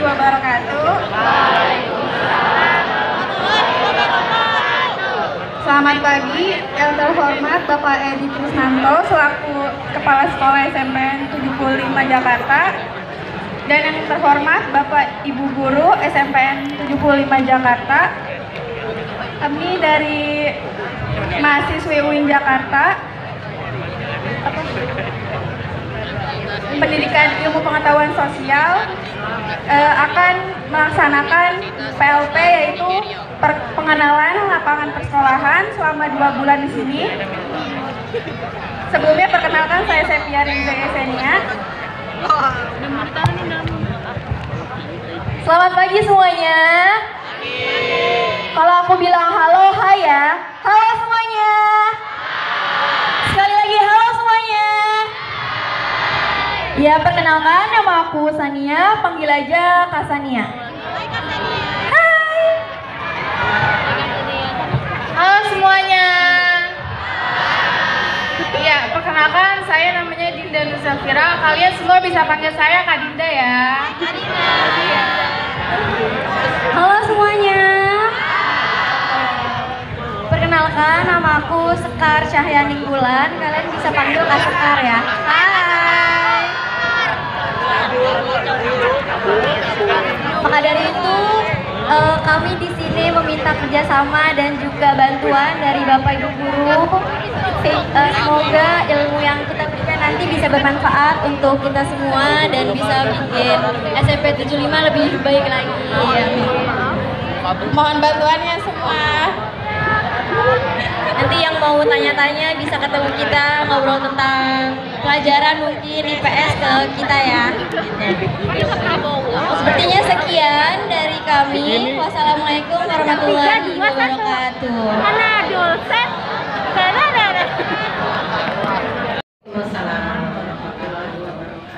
warahmatullahi wabarakatuh. Selamat pagi, yang terhormat Bapak Edi Krisnanto selaku Kepala Sekolah SMPN 75 Jakarta, dan yang terhormat Bapak Ibu Guru SMPN 75 Jakarta. Kami dari mahasiswi UIN Jakarta, Pendidikan Ilmu Pengetahuan Sosial, akan melaksanakan PLP, yaitu pengenalan lapangan persekolahan selama 2 bulan di sini. Sebelumnya perkenalkan, saya Sepia Rinza Yesenia. Selamat pagi semuanya. Kalau aku bilang halo, hai ya. Halo semuanya. Sekali lagi halo semuanya. Ya, perkenalkan, nama aku Sania, panggil aja Kak Sania. Hai. Halo semuanya. Ya, perkenalkan, saya namanya Dinda Nuzafira. Kalian semua bisa panggil saya Kak Dinda ya. Halo semuanya. Perkenalkan, nama aku Sekar Cahyaning Bulan. Kalian bisa panggil Kak Sekar ya. Hai. Maka dari itu, kami di sini meminta kerjasama dan juga bantuan dari Bapak Ibu Guru. Semoga ilmu yang kita berikan nanti bisa bermanfaat untuk kita semua dan bisa bikin SMP 75 lebih baik lagi. Mohon bantuannya semua. Nanti yang mau tanya-tanya bisa ketemu kita, ngobrol tentang pelajaran mungkin IPS ke kita ya. Sepertinya sekian dari kami. Wassalamualaikum warahmatullahi wabarakatuh.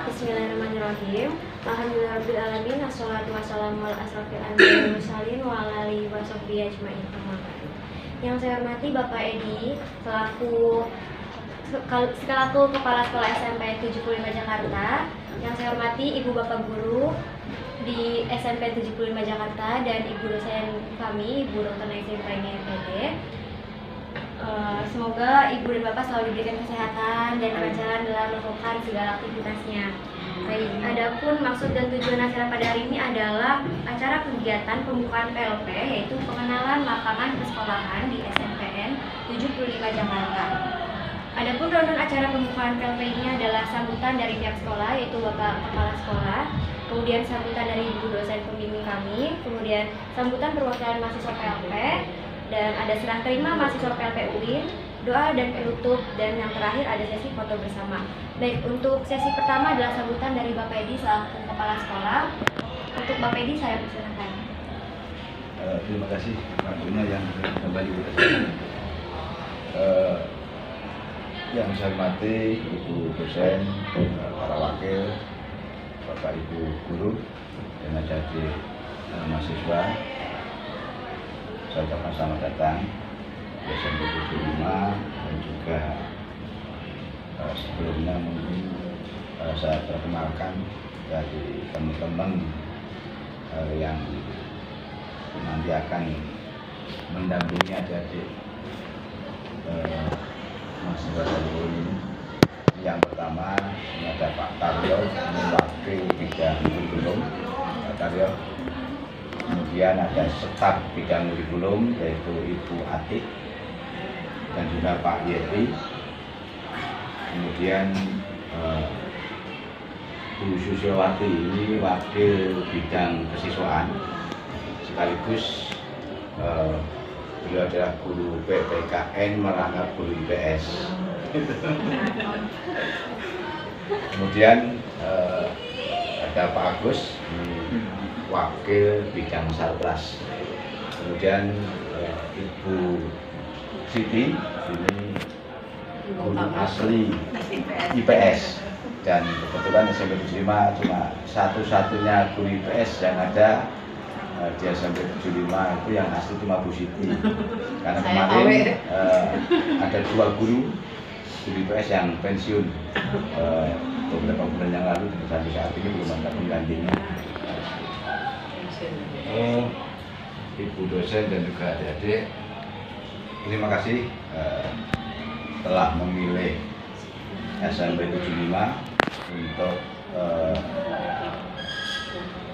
Bismillahirrahmanirrahim. Alhamdulillahirrahmanirrahim. Assalatu wassalamu ala asrofil anbiya'i wal mursalin wa ala alihi wa sahbihi ajma'in. Yang saya hormati Bapak Edi selaku Kepala Sekolah SMP 75 Jakarta. Yang saya hormati Ibu Bapak Guru di SMP 75 Jakarta dan Ibu dosen kami, Ibu Dr. Naisin Praini MPD. Semoga Ibu dan Bapak selalu diberikan kesehatan dan kelancaran dalam melakukan segala aktivitasnya. Baik, adapun maksud dan tujuan acara pada hari ini adalah acara kegiatan pembukaan PLP, yaitu pengenalan lapangan persekolahan di SMPN 75 Jakarta. Adapun rundown acara pembukaan PLP ini adalah sambutan dari pihak sekolah, yaitu Bapak Kepala Sekolah, kemudian sambutan dari Ibu dosen pembimbing kami, kemudian sambutan perwakilan mahasiswa PLP, dan ada serah terima mahasiswa PLP UIN, doa dan penutup, dan yang terakhir ada sesi foto bersama. Baik, untuk sesi pertama adalah sambutan dari Bapak Edi selaku Kepala Sekolah. Untuk Bapak Edi saya persilakan. Terima kasih waktunya yang kembali bersama. Yang saya hormati Ibu dosen, para wakil, Bapak Ibu guru, dan adik-adik mahasiswa, saya ucapkan selamat datang di SMP 75, dan juga sebelumnya mungkin saya perkenalkan dari teman-teman yang nanti akan mendampingi adik-adik mahasiswa dari ini. Yang pertama ini ada Pak Taryo, wakil bidang kurikulum, Pak Taryo. Kemudian ada staf bidang kurikulum yaitu Ibu Atik dan juga Pak Yeti. Kemudian Bu Susiowati ini wakil bidang kesiswaan, sekaligus beliau adalah guru PPKN merangkap guru IPS. Kemudian ada Pak Agus, wakil bidang Sarpras. Kemudian Ibu Siti ini guru asli IPS, dan kebetulan SMP 75 cuma satu-satunya guru IPS yang ada di SMP 75 itu yang asli cuma Bu Siti, karena kemarin ada 2 guru IPS yang pensiun beberapa bulan yang lalu, sampai saat ini belum ada penggantinya. Ibu dosen dan juga adik-adik, terima kasih telah memilih SMP 75 untuk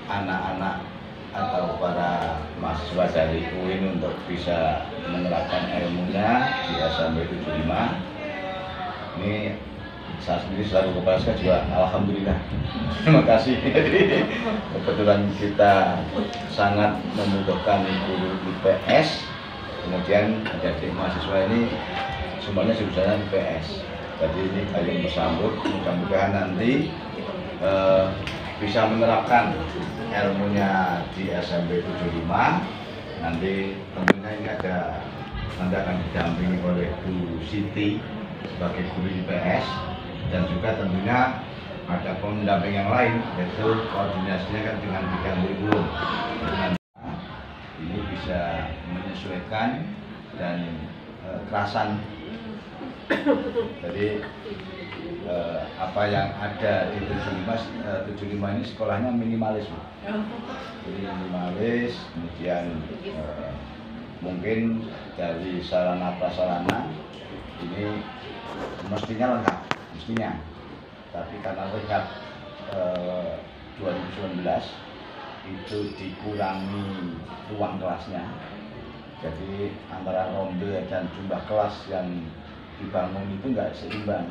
anak-anak atau para mahasiswa dari UIN untuk bisa menerapkan ilmunya di SMP 75. Ini saya sendiri selaku kepala sekolah juga alhamdulillah terima kasih. Kebetulan kita sangat membutuhkan guru IPS, kemudian adik-adik mahasiswa ini semuanya jurusan IPS. Jadi ini kalian bersambut, mudah-mudahan nanti bisa menerapkan ilmunya di SMP 75. Nanti tentunya ini nanti akan didampingi oleh Bu Siti sebagai guru IPS, dan juga tentunya ada pendamping yang lain, yaitu koordinasinya kan dengan bidang kurikulum. Ini bisa menyesuaikan dan kerasan. Jadi apa yang ada di 75 ini sekolahnya minimalis, jadi minimalis. Kemudian mungkin dari sarana prasarana ini mestinya lengkap, mestinya. Tapi karena lihat 2019 itu dikurangi ruang kelasnya, jadi antara ronde dan jumlah kelas yang dibangun itu nggak seimbang.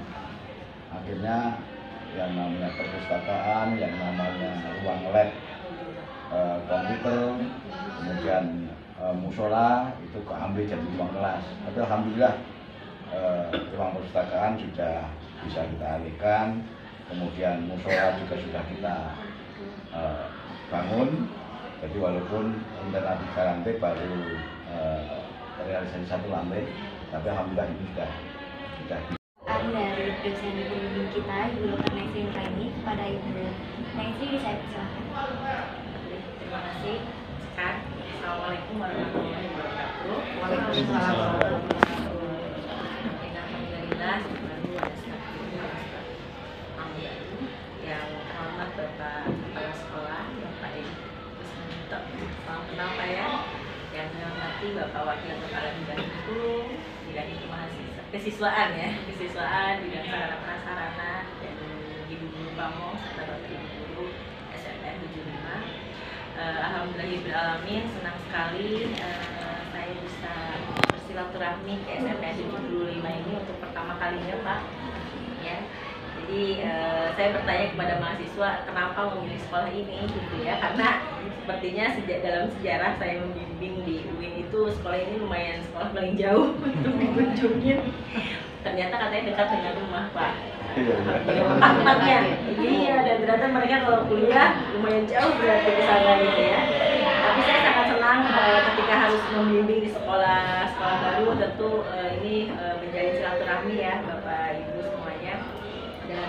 Akhirnya yang namanya perpustakaan, yang namanya ruang lab komputer, kemudian musola itu keambil jadi ruang kelas. Tapi alhamdulillah ruang perpustakaan sudah bisa kita alihkan, kemudian musola juga sudah kita bangun. Jadi walaupun internal 3 lantai baru realisasi 1 lantai, tapi alhamdulillah ini sudah dari dosen pembimbing kita, Ibu Dr. Nesri Nuraini, kepada Ibu Nesri saya persilakan. Terima kasih. Assalamualaikum warahmatullahi wabarakatuh. Waalaikumsalam. Alhamdulillah, yang terhormat Bapak Kepala Sekolah, Bapak Edi Kusnanto. Salam kenal Pak ya. Yang saya hormati Bapak Wakil Kepala Bidang kesiswaan ya, bidang sarana prasarana, dan Ibu Guru Pamo serta Bapak Ibu Guru SMK 75. Alhamdulillahirrahmanirrahim, senang sekali saya bisa bersilaturahmi ke SMK 75 ini untuk pertama kalinya Pak. Ya, jadi saya bertanya kepada mahasiswa kenapa memilih sekolah ini gitu ya, karena sepertinya dalam sejarah saya membimbing di UIN itu sekolah ini lumayan sekolah paling jauh untuk dikunjungin. Ternyata katanya dekat dengan rumah Pak. Tempatnya, iya, dan ternyata mereka kalau kuliah lumayan jauh berarti ke sana gitu ya. Tapi saya sangat senang ketika harus membimbing di sekolah baru. Tentu ini menjadi silaturahmi ya Bapak Ibu semuanya. Dan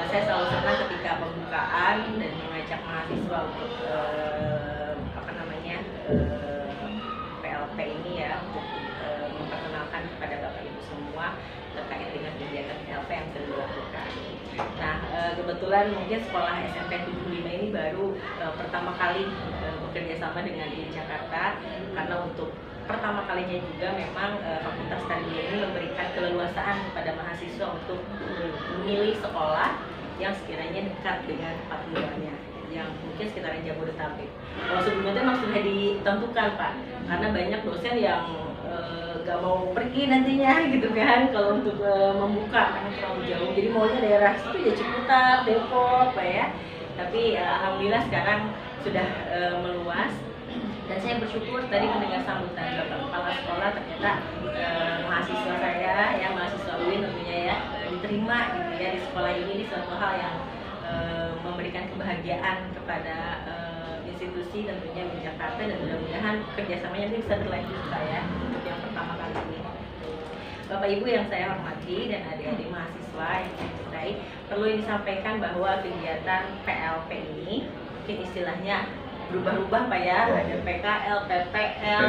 saya selalu senang ketika pembukaan dan mengajak mahasiswa untuk PLP ini ya, untuk memperkenalkan kepada Bapak Ibu semua terkait dengan kegiatan PLP yang sudah dilakukan. Nah, kebetulan mungkin sekolah SMP 75 ini baru pertama kali bekerja sama dengan UIN Jakarta, karena untuk pertama kalinya juga memang Fakultas Tarbiyah ini memberikan keleluasaan kepada mahasiswa untuk memilih sekolah yang sekiranya dekat dengan tempat tinggalnya, yang mungkin sekitaran Jabodetabek. Kalau sebelumnya memang sudah ditentukan Pak, karena banyak dosen yang gak mau pergi nantinya gitu kan, kalau untuk membuka karena terlalu jauh, jadi maunya daerah situ ya Ciputat, Depok Pak ya. Tapi alhamdulillah sekarang sudah meluas. Dan saya bersyukur tadi mendengar sambutan Bapak Kepala Sekolah, ternyata mahasiswa saya, ya mahasiswa UIN tentunya ya, diterima gitu ya di sekolah ini suatu hal yang memberikan kebahagiaan kepada institusi tentunya di Jakarta, dan mudah-mudahan kerjasamanya nanti bisa berlanjut Pak ya, untuk yang pertama kali ini. Bapak Ibu yang saya hormati dan adik-adik mahasiswa yang saya cintai, perlu disampaikan bahwa kegiatan PLP ini mungkin istilahnya berubah-ubah Pak ya, ada PKL, PPL,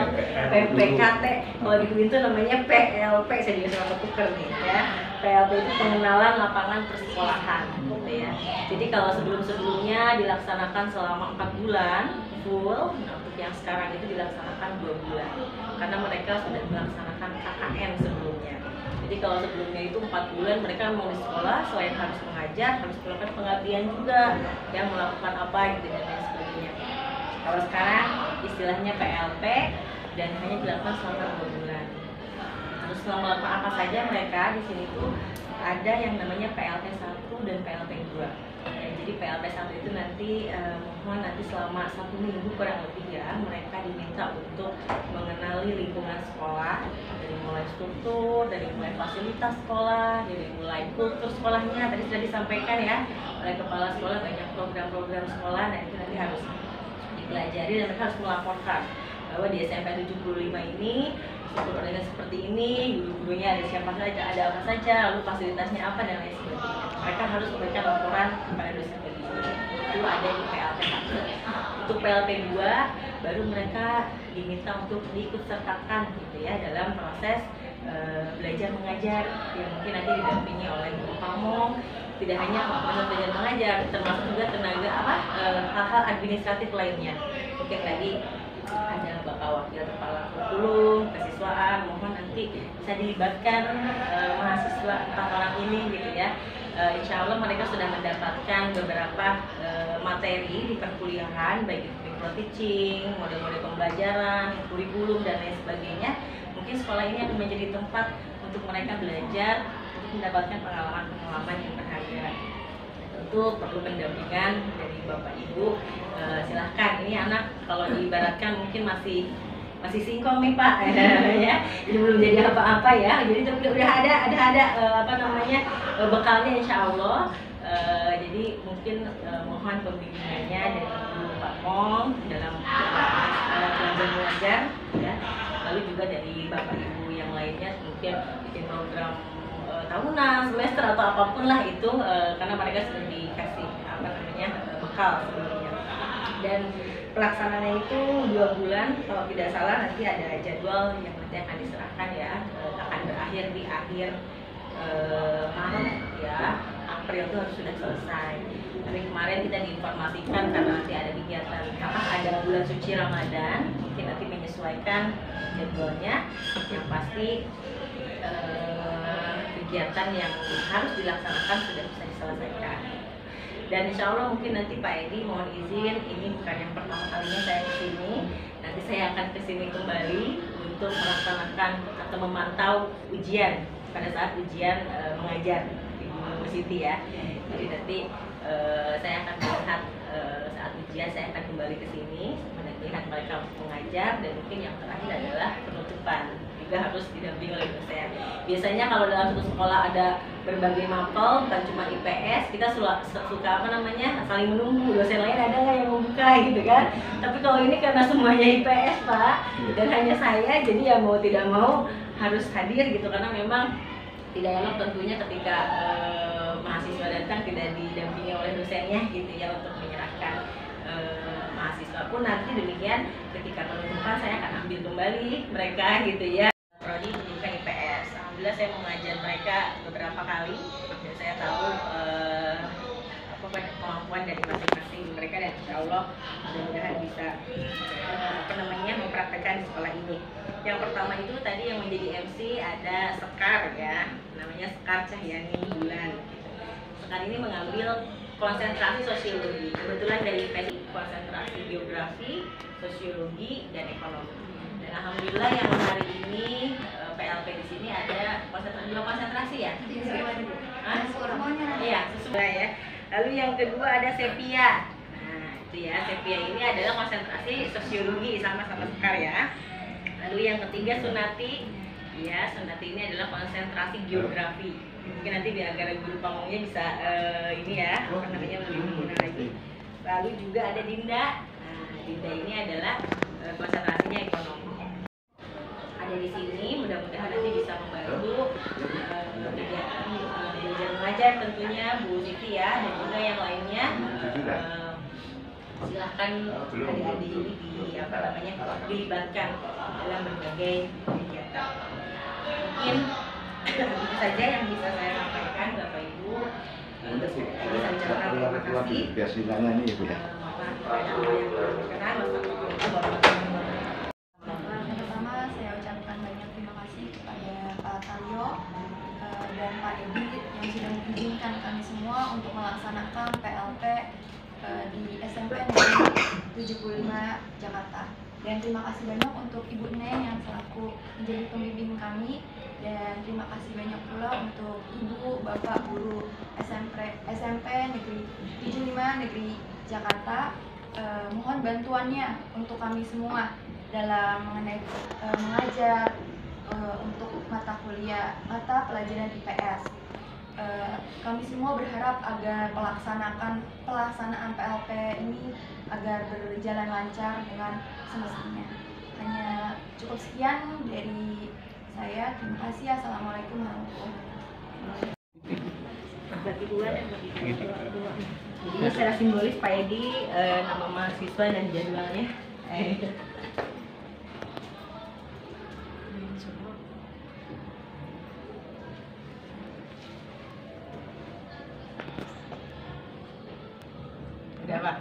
PPKT, kalau di UIN itu namanya PLP, saya juga suka ketuker nih ya. PLP itu pengenalan lapangan persekolahan gitu ya. Jadi kalau sebelum-sebelumnya dilaksanakan selama 4 bulan full, nah untuk yang sekarang itu dilaksanakan 2 bulan karena mereka sudah melaksanakan KKN sebelumnya. Jadi kalau sebelumnya itu 4 bulan mereka mau di sekolah, selain harus mengajar, harus melakukan pengabdian juga, yang melakukan apa gitu dan lain sebagainya. Kalau sekarang istilahnya PLP dan hanya dilakukan selama 2 bulan. Terus melakukan apa saja mereka di sini tuh ada yang namanya PLP 1 dan PLP 2. Jadi PLP 1 itu nanti mohon nanti selama 1 minggu kurang lebih ya mereka diminta untuk mengenali lingkungan sekolah, dari mulai struktur, dari mulai fasilitas sekolah, dari mulai kultur sekolahnya. Tadi sudah disampaikan ya oleh kepala sekolah banyak program-program sekolah, nah itu nanti harus dipelajari dan mereka harus melaporkan bahwa di SMP 75 ini struktur organisasi seperti ini, guru-gurunya ada siapa saja, ada apa saja, lalu fasilitasnya apa dan lain sebagainya. Mereka harus memberikan laporan kepada dosen pendidik. Itu ada di PLP 1. Untuk PLP 2 baru mereka diminta untuk diikut sertakan gitu ya dalam proses belajar mengajar yang mungkin nanti didampingi oleh guru pamong. Tidak hanya proses belajar mengajar, termasuk juga tenaga hal-hal administratif lainnya. Mungkin tadi ada bapak wakil kepala kurikulum, kesiswaan, mohon nanti bisa dilibatkan mahasiswa 4 orang ini gitu ya. Insya Allah mereka sudah mendapatkan beberapa materi di perkuliahan, baik itu micro teaching, model-model pembelajaran, kurikulum dan lain sebagainya. Mungkin sekolah ini akan menjadi tempat untuk mereka belajar, untuk mendapatkan pengalaman-pengalaman yang berharga. Tentu perlu pendampingan dari Bapak Ibu. Silahkan, ini anak kalau diibaratkan mungkin masih singkong nih Pak, ya, jadi belum jadi apa-apa ya. Jadi udah ada apa namanya bekalnya Insya Allah. Jadi mungkin mohon pembimbingannya dari Guru Pak Mong dalam belajar mengajar, ya. Lalu juga dari Bapak Ibu yang lainnya mungkin bikin program tahunan, semester atau apapun lah itu, karena mereka sudah dikasih apa namanya bekal sebelumnya. Dan pelaksanaannya itu 2 bulan, kalau tidak salah nanti ada jadwal yang nanti akan diserahkan ya, akan berakhir di akhir Maret ya, April itu harus sudah selesai. Tapi kemarin kita diinformasikan karena nanti ada kegiatan ada bulan suci Ramadan, mungkin nanti menyesuaikan jadwalnya. Yang pasti kegiatan yang harus dilaksanakan sudah bisa diselesaikan. Dan insya Allah mungkin nanti Pak Edi mohon izin, ini bukan yang pertama kalinya saya kesini. Nanti saya akan kesini kembali untuk melaksanakan atau memantau ujian pada saat ujian mengajar di Bu Siti ya. Jadi nanti saya akan melihat saat ujian, saya akan kembali ke sini melihat mereka mengajar, dan mungkin yang terakhir adalah penutupan. Juga harus didampingi oleh dosen. Biasanya kalau dalam satu sekolah ada berbagai mapel, bukan cuma IPS, kita suka apa namanya saling menunggu dosen lain ada nggak yang membuka gitu kan. Tapi kalau ini karena semuanya IPS Pak, dan hanya saya, jadi ya mau tidak mau harus hadir gitu, karena memang tidak enak tentunya ketika mahasiswa datang tidak didampingi oleh dosennya gitu ya, untuk menyerahkan mahasiswa pun nanti demikian ketika penutupan saya akan ambil kembali mereka gitu ya. Prodi pendidikan IPS, alhamdulillah saya mengajar mereka beberapa kali dan saya tahu kemampuan dari masing-masing mereka, dan insya Allah mudah-mudahan bisa mempraktekkan di sekolah ini. Yang pertama itu tadi yang menjadi MC ada Sekar ya, namanya Sekar Cahyani Bulan gitu. Sekar ini mengambil konsentrasi sosiologi, kebetulan dari IPS konsentrasi geografi, sosiologi, dan ekonomi. Dan alhamdulillah yang hari ini PLP di sini ada konsentrasi ya. Iya, sesuai ya. Lalu yang kedua ada Sepia. Nah, itu ya, Sepia ini adalah konsentrasi sosiologi sama-sama Sekar ya. Lalu yang ketiga Sunati. Ya, Sunati ini adalah konsentrasi geografi. Mungkin nanti agar guru pamongnya bisa ini ya, apa namanya lebih mudah lagi. Lalu juga ada Dinda. Nah, Dinda ini adalah konsentrasinya ekonomi. Ada di sini, mudah-mudahan nanti bisa membantu kegiatan belajar mengajar tentunya Bu Siti ya, dan juga yang lainnya. Silahkan adik-adik ini dilibatkan dalam berbagai kegiatan. Mungkin itu saja yang bisa saya sampaikan Bapak Ibu. Bisa ucapkan terima kasih. Biasanya ini ya Bu ya. Pertama saya ucapkan banyak terima kasih kepada Pak Taryo dan Pak Edi yang sudah mengizinkan kami semua untuk melaksanakan PLP di SMP Negeri 75 Jakarta. Dan terima kasih banyak untuk Ibu Neng yang selaku menjadi pembimbing kami, dan terima kasih banyak pula untuk Ibu, Bapak, Guru SMP Negeri 75 Negeri Jakarta. Mohon bantuannya untuk kami semua dalam mengenai mengajar untuk mata pelajaran IPS. Kami semua berharap agar pelaksanaan PLP ini agar berjalan lancar dengan semestinya. Hanya cukup sekian dari saya. Terima kasih. Assalamualaikum warahmatullahi wabarakatuh. Bagi dua dan bagi dua. Jadi secara simbolis Pak Edi nama mahasiswa dan jadwalnya. Udah Pak.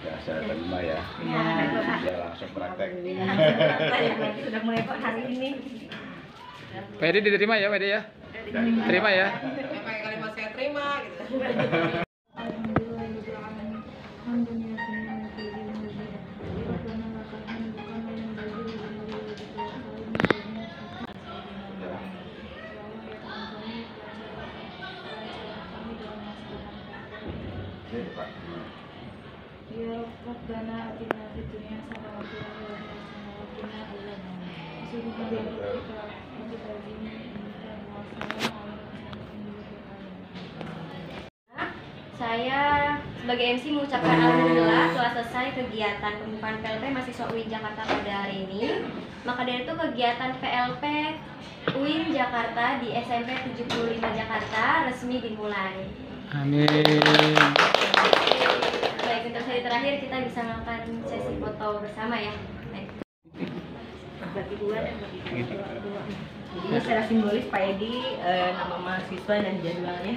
Ya, saya terima ya. Ya. Ya langsung praktek. Sudah mulai kok hari ini. Pak Edi diterima ya, Pak Edi ya? Terima ya. Pakai kalimat saya terima gitu. Ya Rabbana atina fid dunya hasanah wa fil akhirati hasanah wa qina adzabannar. Subhanallah. Saya sebagai MC mengucapkan alhamdulillah telah selesai kegiatan pembukaan PLP mahasiswa UIN Jakarta pada hari ini. Maka dari itu kegiatan PLP UIN Jakarta di SMP 75 Jakarta resmi dimulai. Amin. Baik, untuk sesi terakhir kita bisa melakukan sesi foto bersama ya. Baik. Bagi dua dan bagi dua. Jadi secara simbolis Pak Edi nama mahasiswa dan jadwalnya.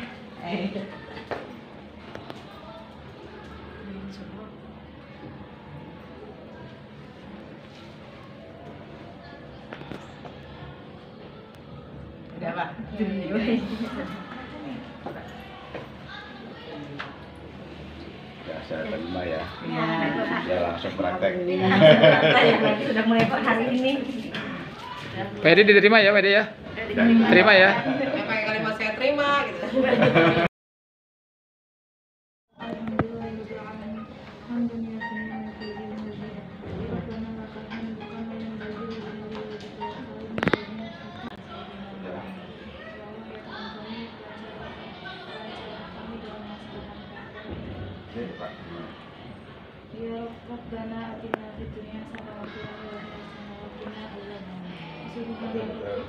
Udah Pak. Ya, saya terima ya. Ya. Ya langsung praktek. Sudah mulai kok hari ini. Pak Edi diterima ya, Pak Edi ya? Terima ya. Pakai kalimat saya terima gitu. Ya Rabbana atina fid dunya hasanah wa fil akhirati hasanah wa qina adzabannar. Subhanallah.